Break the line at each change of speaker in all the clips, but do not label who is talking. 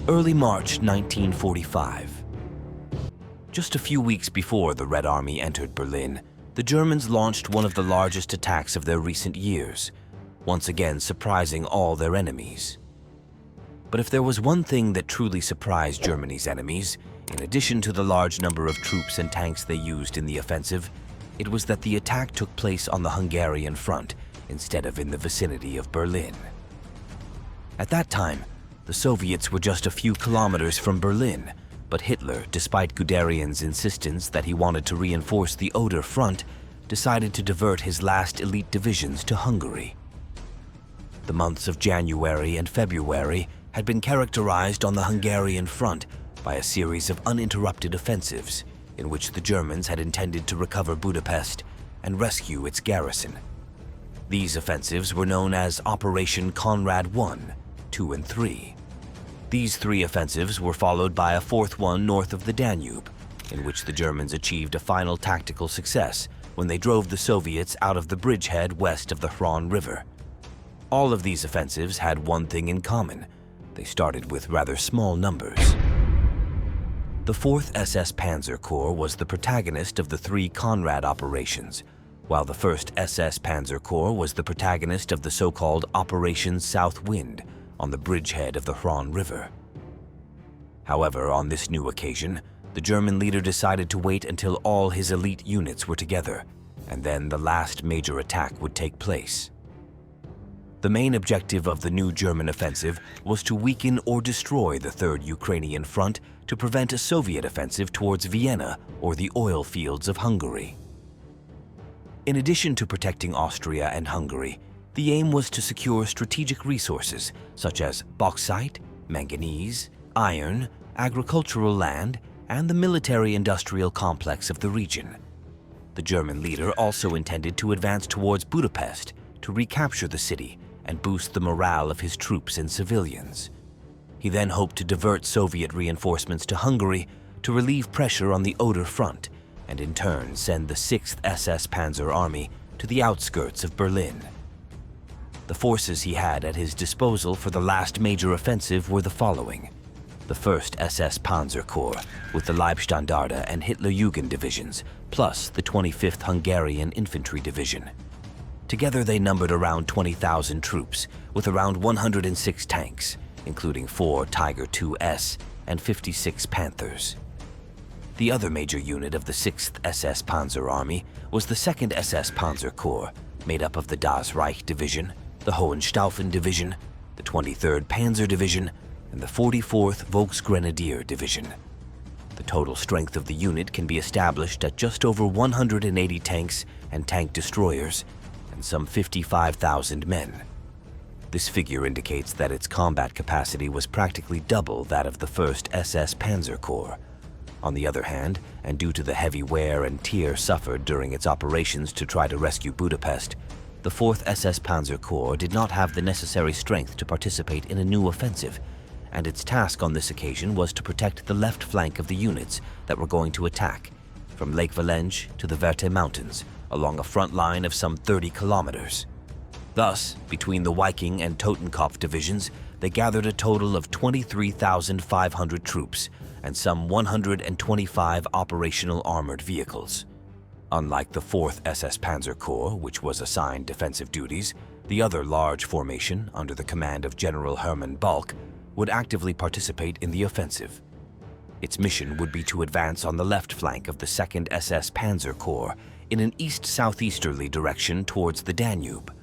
Early March 1945. Just a few weeks before the Red Army entered Berlin, the Germans launched one of the largest attacks of their recent years, once again surprising all their enemies. But if there was one thing that truly surprised Germany's enemies, in addition to the large number of troops and tanks they used in the offensive, it was that the attack took place on the Hungarian front instead of in the vicinity of Berlin. At that time, the Soviets were just a few kilometers from Berlin, but Hitler, despite Guderian's insistence that he wanted to reinforce the Oder front, decided to divert his last elite divisions to Hungary. The months of January and February had been characterized on the Hungarian front by a series of uninterrupted offensives in which the Germans had intended to recover Budapest and rescue its garrison. These offensives were known as Operation Konrad I, II, and III. These three offensives were followed by a fourth one north of the Danube, in which the Germans achieved a final tactical success when they drove the Soviets out of the bridgehead west of the Hron River. All of these offensives had one thing in common. They started with rather small numbers. The 4th SS Panzer Corps was the protagonist of the three Konrad operations, while the 1st SS Panzer Corps was the protagonist of the so-called Operation South Wind on the bridgehead of the Hron River. However, on this new occasion, the German leader decided to wait until all his elite units were together, and then the last major attack would take place. The main objective of the new German offensive was to weaken or destroy the 3rd Ukrainian Front to prevent a Soviet offensive towards Vienna or the oil fields of Hungary. In addition to protecting Austria and Hungary, the aim was to secure strategic resources such as bauxite, manganese, iron, agricultural land, and the military-industrial complex of the region. The German leader also intended to advance towards Budapest to recapture the city and boost the morale of his troops and civilians. He then hoped to divert Soviet reinforcements to Hungary to relieve pressure on the Oder front and in turn send the 6th SS Panzer Army to the outskirts of Berlin. The forces he had at his disposal for the last major offensive were the following: the 1st SS Panzer Corps with the Leibstandarte and Hitlerjugend divisions, plus the 25th Hungarian Infantry Division. Together they numbered around 20,000 troops with around 106 tanks, including 4 Tiger II's and 56 Panthers. The other major unit of the 6th SS Panzer Army was the 2nd SS Panzer Corps, made up of the Das Reich Division, the Hohenstaufen Division, the 23rd Panzer Division, and the 44th Volksgrenadier Division. The total strength of the unit can be established at just over 180 tanks and tank destroyers, and some 55,000 men. This figure indicates that its combat capacity was practically double that of the 1st SS Panzer Corps. On the other hand, and due to the heavy wear and tear suffered during its operations to try to rescue Budapest, the 4th SS Panzer Corps did not have the necessary strength to participate in a new offensive, and its task on this occasion was to protect the left flank of the units that were going to attack, from Lake Balaton to the Wehrmacht Mountains, along a front line of some 30 kilometers. Thus, between the Viking and Totenkopf divisions, they gathered a total of 23,500 troops and some 125 operational armored vehicles. Unlike the 4th SS Panzer Corps, which was assigned defensive duties, the other large formation, under the command of General Hermann Balck, would actively participate in the offensive. Its mission would be to advance on the left flank of the 2nd SS Panzer Corps in an east-southeasterly direction towards the Danube.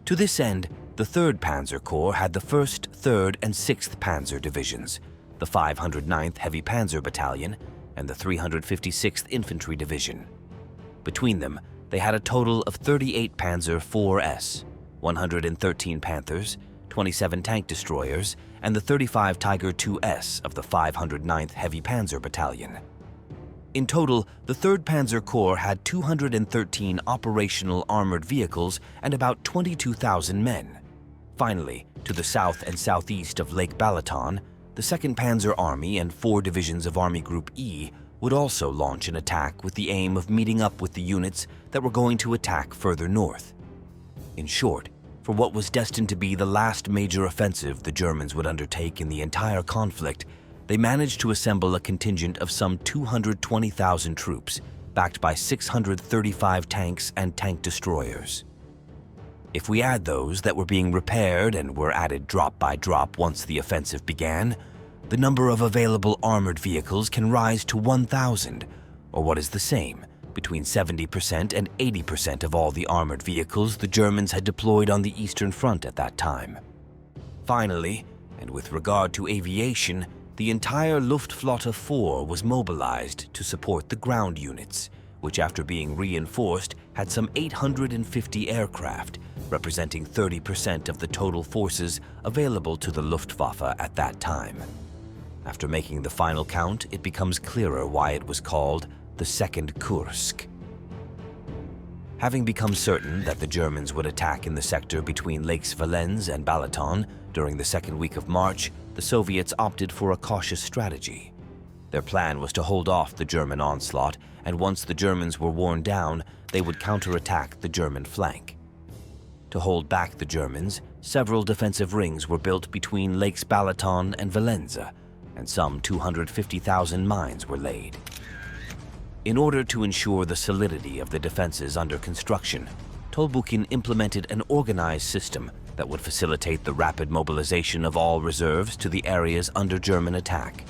To this end, the 3rd Panzer Corps had the 1st, 3rd, and 6th Panzer Divisions, the 509th Heavy Panzer Battalion, and the 356th Infantry Division. Between them, they had a total of 38 Panzer IV's, 113 Panthers, 27 tank destroyers, and the 35 Tiger II's of the 509th Heavy Panzer Battalion. In total, the 3rd Panzer Corps had 213 operational armored vehicles and about 22,000 men. Finally, to the south and southeast of Lake Balaton, the 2nd Panzer Army and 4 divisions of Army Group E would also launch an attack with the aim of meeting up with the units that were going to attack further north. In short, For what was destined to be the last major offensive the Germans would undertake in the entire conflict, they managed to assemble a contingent of some 220,000 troops, backed by 635 tanks and tank destroyers. If we add those that were being repaired and were added drop by drop once the offensive began, the number of available armored vehicles can rise to 1,000, or what is the same, between 70% and 80% of all the armored vehicles the Germans had deployed on the Eastern Front at that time. Finally, and with regard to aviation, the entire Luftflotte 4 was mobilized to support the ground units, which after being reinforced had some 850 aircraft, representing 30% of the total forces available to the Luftwaffe at that time. After making the final count, it becomes clearer why it was called the Second Kursk. Having become certain that the Germans would attack in the sector between Lakes Valens and Balaton during the second week of March, the Soviets opted for a cautious strategy. Their plan was to hold off the German onslaught, and once the Germans were worn down, they would counterattack the German flank. To hold back the Germans, several defensive rings were built between Lakes Balaton and Valenza, and some 250,000 mines were laid. In order to ensure the solidity of the defenses under construction, Tolbukin implemented an organized system that would facilitate the rapid mobilization of all reserves to the areas under German attack.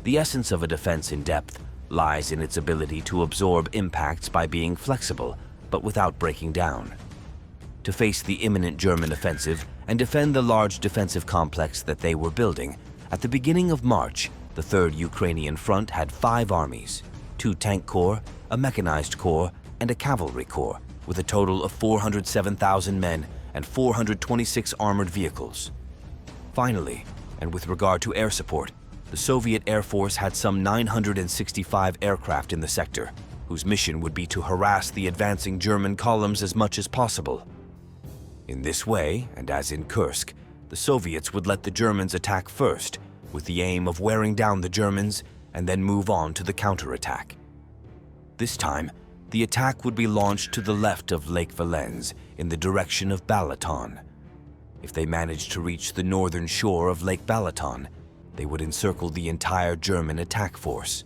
The essence of a defense in depth lies in its ability to absorb impacts by being flexible, but without breaking down. To face the imminent German offensive and defend the large defensive complex that they were building, at the beginning of March, the 3rd Ukrainian Front had 5 armies, 2 tank corps, a mechanized corps, and a cavalry corps, with a total of 407,000 men and 426 armored vehicles. Finally, and with regard to air support, the Soviet Air Force had some 965 aircraft in the sector, whose mission would be to harass the advancing German columns as much as possible. In this way, and as in Kursk, the Soviets would let the Germans attack first, with the aim of wearing down the Germans and then move on to the counterattack. This time, the attack would be launched to the left of Lake Valens in the direction of Balaton. If they managed to reach the northern shore of Lake Balaton, they would encircle the entire German attack force.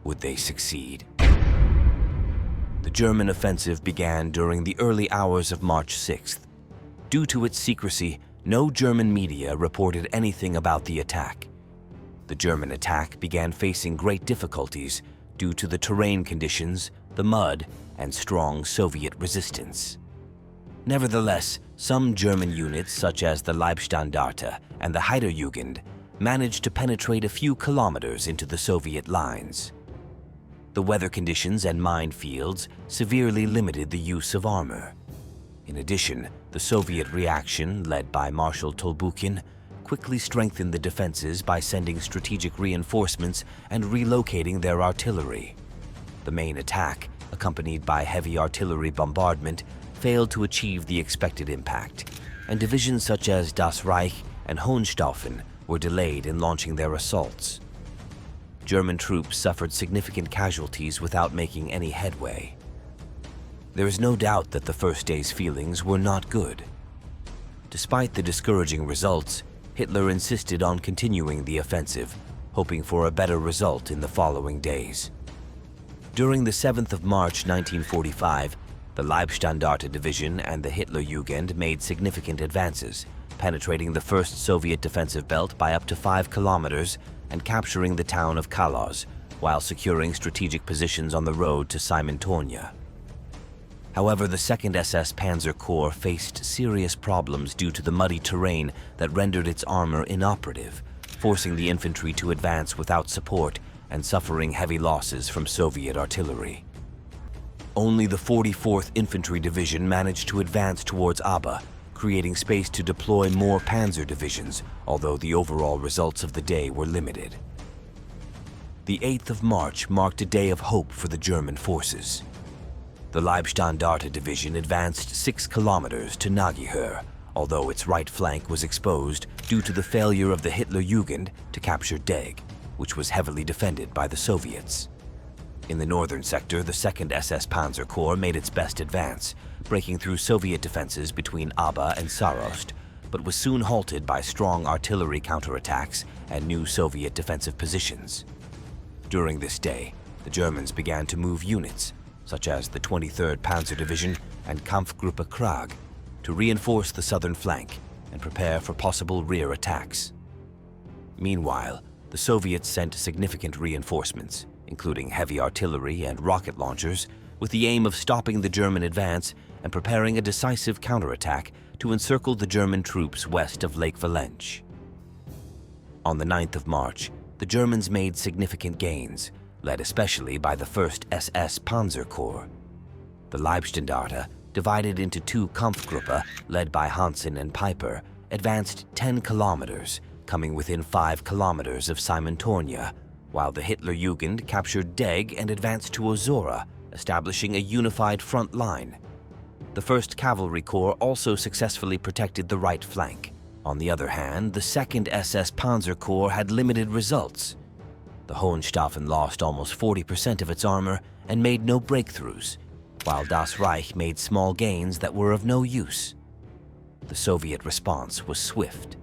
Would they succeed? The German offensive began during the early hours of March 6th. Due to its secrecy, no German media reported anything about the attack. The German attack began facing great difficulties due to the terrain conditions, the mud, and strong Soviet resistance. Nevertheless, some German units such as the Leibstandarte and the Heiterjugend managed to penetrate a few kilometers into the Soviet lines. The weather conditions and minefields severely limited the use of armor. In addition, the Soviet reaction, led by Marshal Tolbukin, quickly strengthened the defenses by sending strategic reinforcements and relocating their artillery. The main attack, accompanied by heavy artillery bombardment, failed to achieve the expected impact, and divisions such as Das Reich and Hohenstaufen were delayed in launching their assaults. German troops suffered significant casualties without making any headway. There is no doubt that the first day's feelings were not good. Despite the discouraging results, Hitler insisted on continuing the offensive, hoping for a better result in the following days. During the 7th of March 1945, the Leibstandarte Division and the Hitlerjugend made significant advances, penetrating the 1st Soviet defensive belt by up to 5 kilometers and capturing the town of Kalos, while securing strategic positions on the road to Simontonia. However, the 2nd SS Panzer Corps faced serious problems due to the muddy terrain that rendered its armor inoperative, forcing the infantry to advance without support and suffering heavy losses from Soviet artillery. Only the 44th Infantry Division managed to advance towards Aba, creating space to deploy more panzer divisions, although the overall results of the day were limited. The 8th of March marked a day of hope for the German forces. The Leibstandarte Division advanced 6 kilometers to Nagyhör, although its right flank was exposed due to the failure of the Hitlerjugend to capture Deg, which was heavily defended by the Soviets. In the northern sector, the 2nd SS Panzer Corps made its best advance, breaking through Soviet defenses between Aba and Sarost, but was soon halted by strong artillery counterattacks and new Soviet defensive positions. During this day, the Germans began to move units, such as the 23rd Panzer Division and Kampfgruppe Krag, to reinforce the southern flank and prepare for possible rear attacks. Meanwhile, the Soviets sent significant reinforcements, including heavy artillery and rocket launchers, with the aim of stopping the German advance and preparing a decisive counterattack to encircle the German troops west of Lake Balaton. On the 9th of March, the Germans made significant gains, led especially by the 1st SS Panzer Corps. The Leibstandarte, divided into 2 Kampfgruppe led by Hansen and Piper, advanced 10 kilometers, coming within 5 kilometers of Simontornia, while the Hitlerjugend captured Deg and advanced to Ozora, establishing a unified front line. The 1st Cavalry Corps also successfully protected the right flank. On the other hand, the 2nd SS Panzer Corps had limited results. The Hohenstaufen lost almost 40% of its armor and made no breakthroughs, while Das Reich made small gains that were of no use. The Soviet response was swift.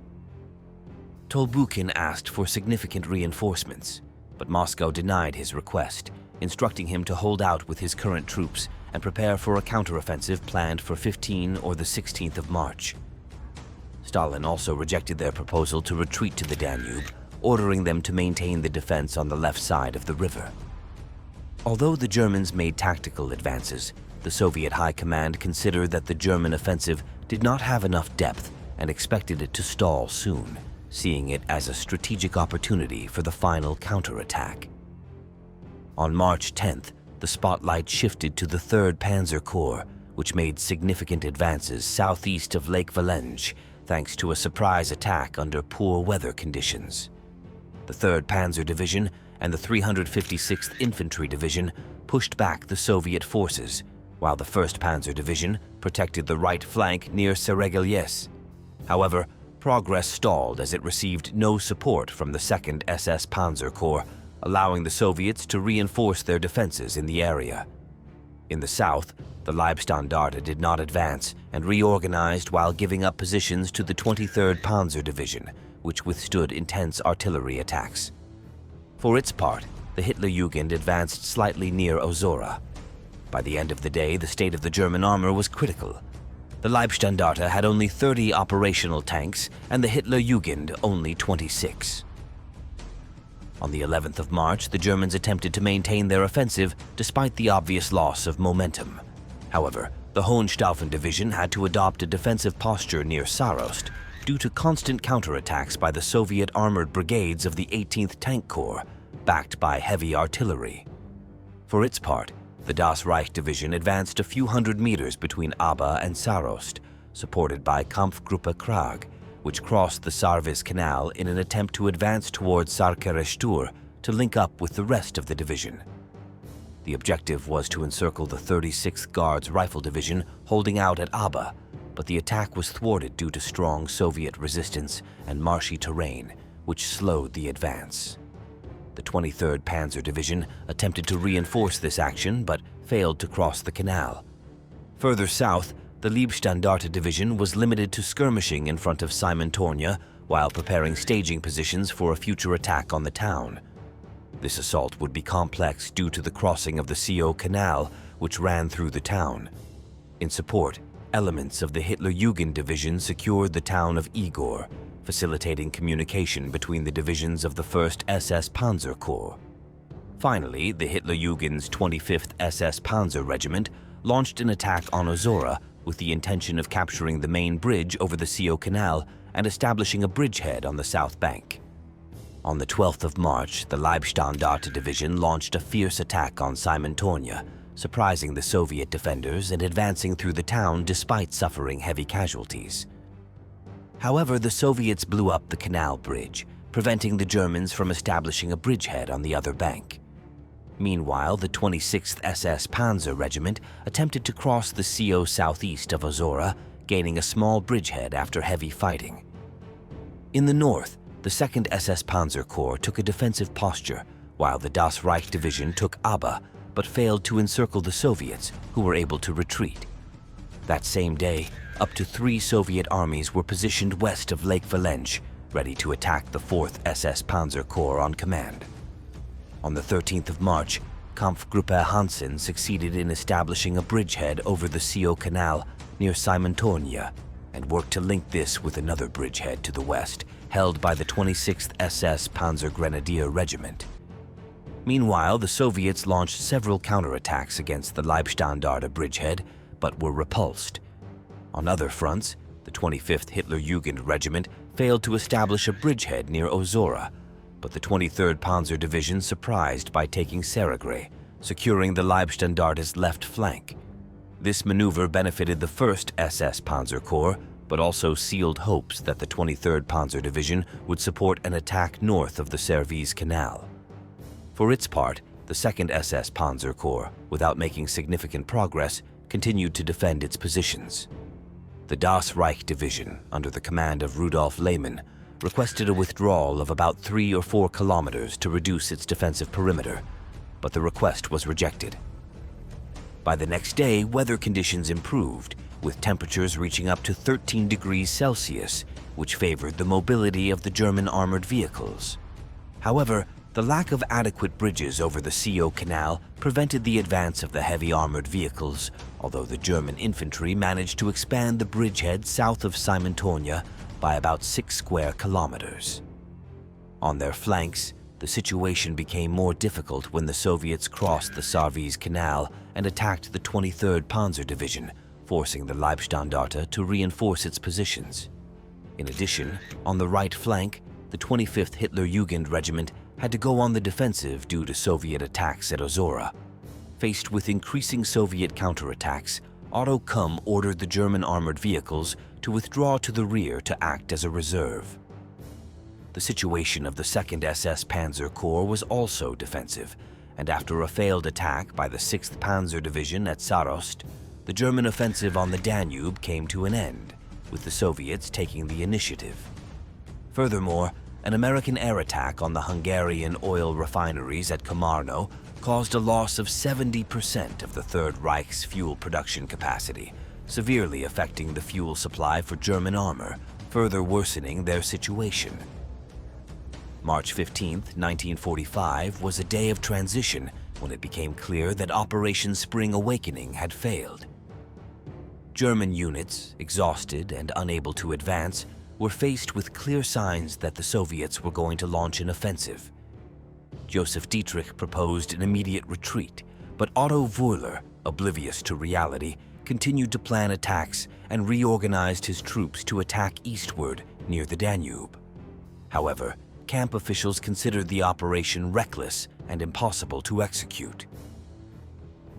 Tolbukin asked for significant reinforcements, but Moscow denied his request, instructing him to hold out with his current troops and prepare for a counteroffensive planned for 15 or the 16th of March. Stalin also rejected their proposal to retreat to the Danube, ordering them to maintain the defense on the left side of the river. Although the Germans made tactical advances, the Soviet High Command considered that the German offensive did not have enough depth and expected it to stall soon, seeing it as a strategic opportunity for the final counterattack. On March 10th, the spotlight shifted to the 3rd Panzer Corps, which made significant advances southeast of Lake Balaton, thanks to a surprise attack under poor weather conditions. The 3rd Panzer Division and the 356th Infantry Division pushed back the Soviet forces, while the 1st Panzer Division protected the right flank near Seregalies. However, progress stalled as it received no support from the 2nd SS Panzer Corps, allowing the Soviets to reinforce their defenses in the area. In the south, the Leibstandarte did not advance and reorganized while giving up positions to the 23rd Panzer Division, which withstood intense artillery attacks. For its part, the Hitlerjugend advanced slightly near Ozora. By the end of the day, the state of the German armor was critical. The Leibstandarte had only 30 operational tanks and the Hitlerjugend only 26. On the 11th of March, the Germans attempted to maintain their offensive despite the obvious loss of momentum. However, the Hohenstaufen Division had to adopt a defensive posture near Sarost due to constant counterattacks by the Soviet armored brigades of the 18th Tank Corps, backed by heavy artillery. For its part, the Das Reich Division advanced a few hundred meters between Aba and Sarost, supported by Kampfgruppe Krag, which crossed the Sarvis Canal in an attempt to advance towards Sarkerestur to link up with the rest of the division. The objective was to encircle the 36th Guards Rifle Division holding out at Aba, but the attack was thwarted due to strong Soviet resistance and marshy terrain, which slowed the advance. The 23rd Panzer Division attempted to reinforce this action but failed to cross the canal. Further south, the Leibstandarte Division was limited to skirmishing in front of Simontornia while preparing staging positions for a future attack on the town. This assault would be complex due to the crossing of the CO Canal, which ran through the town. In support, elements of the Hitlerjugend Division secured the town of Igor, facilitating communication between the divisions of the 1st SS Panzer Corps. Finally, the Hitlerjugend's 25th SS Panzer Regiment launched an attack on Ozora with the intention of capturing the main bridge over the CO Canal and establishing a bridgehead on the south bank. On the 12th of March, the Leibstandarte Division launched a fierce attack on Simontornia, surprising the Soviet defenders and advancing through the town despite suffering heavy casualties. However, the Soviets blew up the canal bridge, preventing the Germans from establishing a bridgehead on the other bank. Meanwhile, the 26th SS Panzer Regiment attempted to cross the CO southeast of Ozora, gaining a small bridgehead after heavy fighting. In the north, the 2nd SS Panzer Corps took a defensive posture, while the Das Reich Division took Aba but failed to encircle the Soviets, who were able to retreat. That same day, up to 3 Soviet armies were positioned west of Lake Balaton, ready to attack the 4th SS Panzer Corps on command. On the 13th of March, Kampfgruppe Hansen succeeded in establishing a bridgehead over the CO Canal near Simontonia and worked to link this with another bridgehead to the west, held by the 26th SS Panzer Grenadier Regiment. Meanwhile, the Soviets launched several counterattacks against the Leibstandarte bridgehead, but were repulsed. On other fronts, the 25th Hitlerjugend Regiment failed to establish a bridgehead near Ozora, but the 23rd Panzer Division surprised by taking Seragre, securing the Leibstandarte's left flank. This maneuver benefited the 1st SS Panzer Corps, but also sealed hopes that the 23rd Panzer Division would support an attack north of the Service Canal. For its part, the 2nd SS Panzer Corps, without making significant progress, continued to defend its positions. The Das Reich Division, under the command of Rudolf Lehmann, requested a withdrawal of about 3 or 4 kilometers to reduce its defensive perimeter, but the request was rejected. By the next day, weather conditions improved, with temperatures reaching up to 13 degrees Celsius, which favored the mobility of the German armored vehicles. However, the lack of adequate bridges over the CO Canal prevented the advance of the heavy armored vehicles, although the German infantry managed to expand the bridgehead south of Simontonia by about 6 square kilometers. On their flanks, the situation became more difficult when the Soviets crossed the Service Canal and attacked the 23rd Panzer Division, forcing the Leibstandarte to reinforce its positions. In addition, on the right flank, the 25th Hitlerjugend Regiment had to go on the defensive due to Soviet attacks at Ozora. Faced with increasing Soviet counterattacks, Otto Kumm ordered the German armored vehicles to withdraw to the rear to act as a reserve. The situation of the 2nd SS Panzer Corps was also defensive, and after a failed attack by the 6th Panzer Division at Sarost, the German offensive on the Danube came to an end, with the Soviets taking the initiative. Furthermore, an American air attack on the Hungarian oil refineries at Komarno caused a loss of 70% of the Third Reich's fuel production capacity, severely affecting the fuel supply for German armor, further worsening their situation. March 15, 1945 was a day of transition when it became clear that Operation Spring Awakening had failed. German units, exhausted and unable to advance, were faced with clear signs that the Soviets were going to launch an offensive. Joseph Dietrich proposed an immediate retreat, but Otto Wöhler, oblivious to reality, continued to plan attacks and reorganized his troops to attack eastward near the Danube. However, camp officials considered the operation reckless and impossible to execute.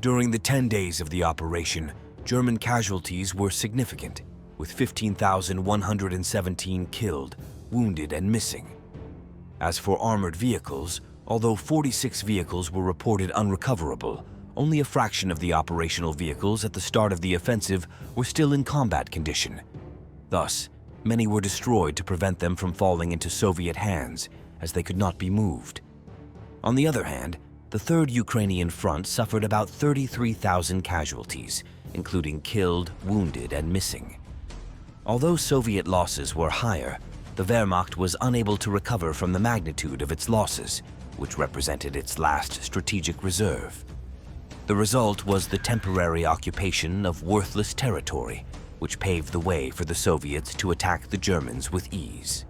During the 10 days of the operation, German casualties were significant, with 15,117 killed, wounded, and missing. As for armored vehicles, although 46 vehicles were reported unrecoverable, only a fraction of the operational vehicles at the start of the offensive were still in combat condition. Thus, many were destroyed to prevent them from falling into Soviet hands, as they could not be moved. On the other hand, the 3rd Ukrainian Front suffered about 33,000 casualties, including killed, wounded, and missing. Although Soviet losses were higher, the Wehrmacht was unable to recover from the magnitude of its losses, which represented its last strategic reserve. The result was the temporary occupation of worthless territory, which paved the way for the Soviets to attack the Germans with ease.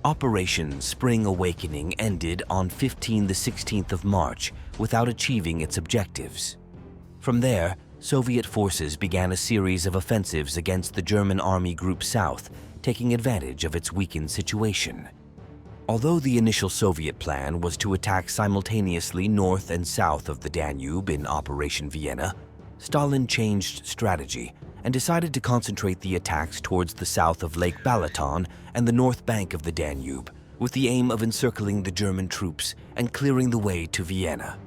Operation Spring Awakening ended on 16th of March without achieving its objectives. From there, Soviet forces began a series of offensives against the German Army Group South, taking advantage of its weakened situation. Although the initial Soviet plan was to attack simultaneously north and south of the Danube in Operation Vienna, Stalin changed strategy and decided to concentrate the attacks towards the south of Lake Balaton and the north bank of the Danube, with the aim of encircling the German troops and clearing the way to Vienna.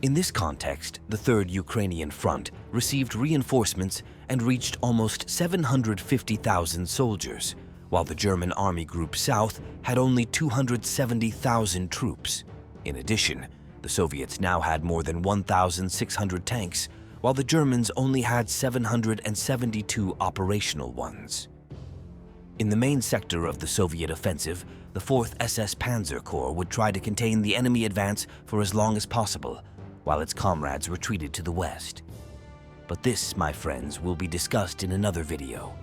In this context, the 3rd Ukrainian Front received reinforcements and reached almost 750,000 soldiers, while the German Army Group South had only 270,000 troops. In addition, the Soviets now had more than 1,600 tanks, while the Germans only had 772 operational ones. In the main sector of the Soviet offensive, the 4th SS Panzer Corps would try to contain the enemy advance for as long as possible, while its comrades retreated to the west. But this, my friends, will be discussed in another video.